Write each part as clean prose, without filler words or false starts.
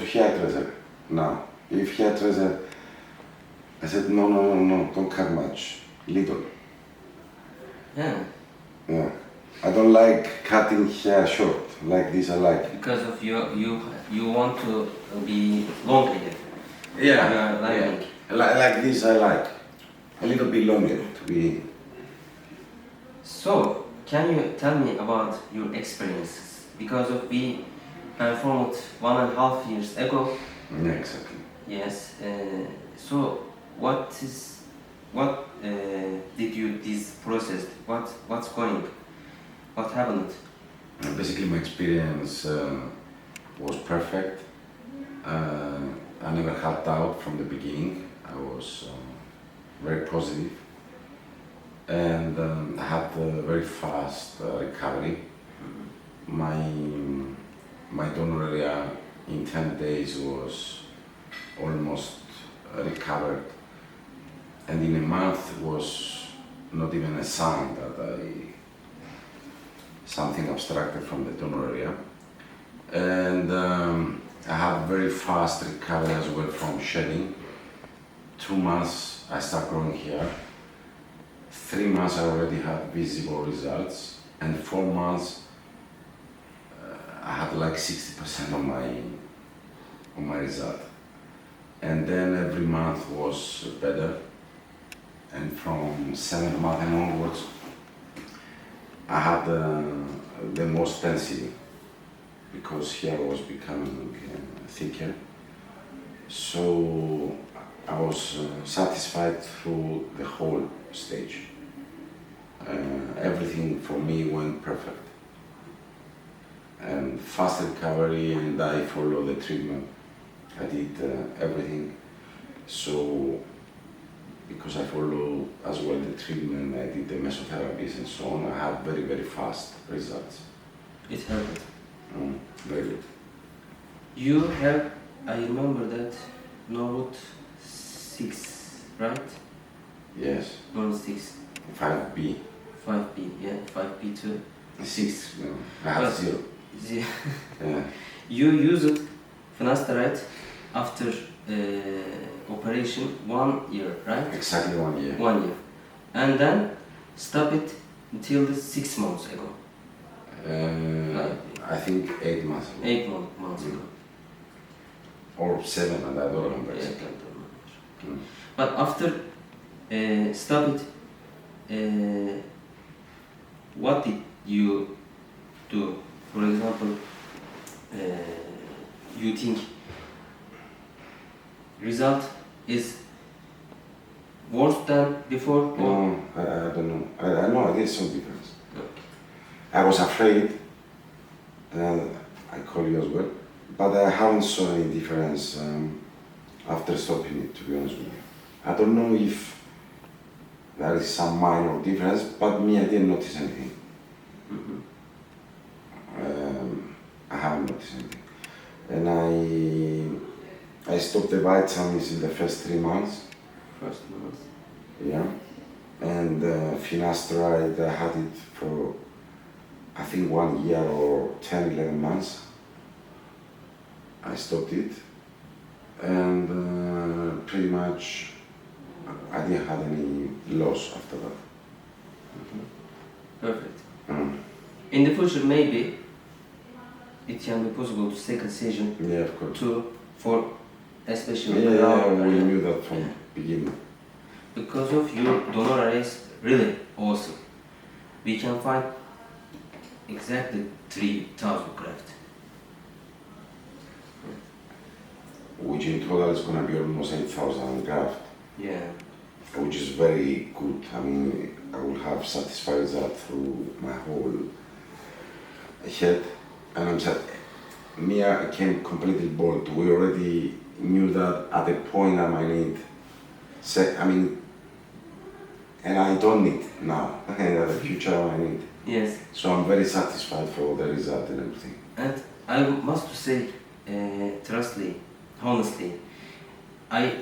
he had reserve now. If he had reserve, I said, no, don't cut much, little. Yeah. Yeah. I don't like cutting hair short, like this I like. Because of you want to be longer here. Yeah, You are liking. like this I like. A little bit longer to be. So, can you tell me about your experiences? Because of we performed 1.5 years ago. Yeah, exactly. Yes. So, what did you this process? What's going? What happened? Basically, my experience was perfect. I never had doubt from the beginning. I was very positive, and I had a very fast recovery. My donor area in 10 days was almost recovered, and in a month was not even a sign that something abstracted from the donor area. And I had very fast recovery as well from shedding. 2 months I start growing hair. 3 months I already had visible results, and 4 months I had like 60% of my result. And then every month was better, and from 7th month and onwards I had the most density because hair was becoming thicker. So I was satisfied through the whole stage. Everything for me went perfect. And fast recovery, and I followed the treatment. I did everything. So because I follow as well the treatment, I did the mesotherapies and so on, I had very, very fast results. It happened. Very good. You have, I remember that, Note 6, right? Yes. Note 6. 5B. 5B, yeah, 5B too. 6, no, I had But 0. Yeah. You used finasteride after operation 1 year, right? Exactly 1 year. 1 year. And then stop it until the 6 months ago. I think 8 months ago. 8 months ago. Or 7, and I don't remember Yeah, I exactly. can't remember. But after stop it, what did you do? For example, you think result is worse than before? Or? No, I don't know. I know I did some difference. I was afraid, and I call you as well, but I haven't saw any difference after stopping it, to be honest with you. I don't know if there is some minor difference, but me, I didn't notice anything. I haven't noticed anything. And I stopped the vitamins in the first 3 months. First month. Yeah. And finasteride, I had it for, I think 1 year or 10, 11 months. I stopped it. And pretty much, I didn't have any loss after that. Perfect. In the future, maybe it can be possible to take a decision. Yeah, of course. For especially Yeah, we knew that from beginning. Because of your donor array is really awesome. We can find exactly 3,000 grafts. Which in total is going to be almost 8,000 grafts. Yeah. Which is very good. I mean, I will have satisfied that through my whole head. And I'm sad. Mia came completely bold. We already knew that at the point I might need, and I don't need now, and at the future I need. Yes. So I'm very satisfied for the result and everything. And I must say, honestly, I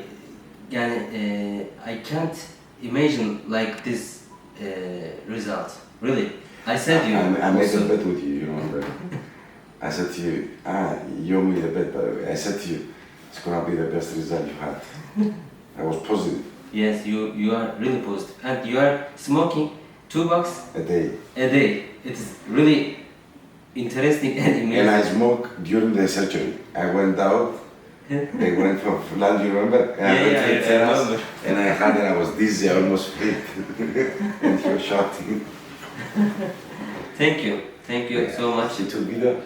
can't imagine like this result. Really, I said you. I made a bet with you, you remember? I said to you, you owe me the bet by the way. I said to you, it's gonna be the best result you had. I was positive. Yes, you are really positive. And you are smoking 2 bucks A day. a day. It's really interesting and amazing. And I smoked during the surgery. I went out, they went for lunch, you remember? And I went to the terrace, remember. and I had it, I was dizzy, I almost fainted. And he was shouting. Thank you so much. He took video.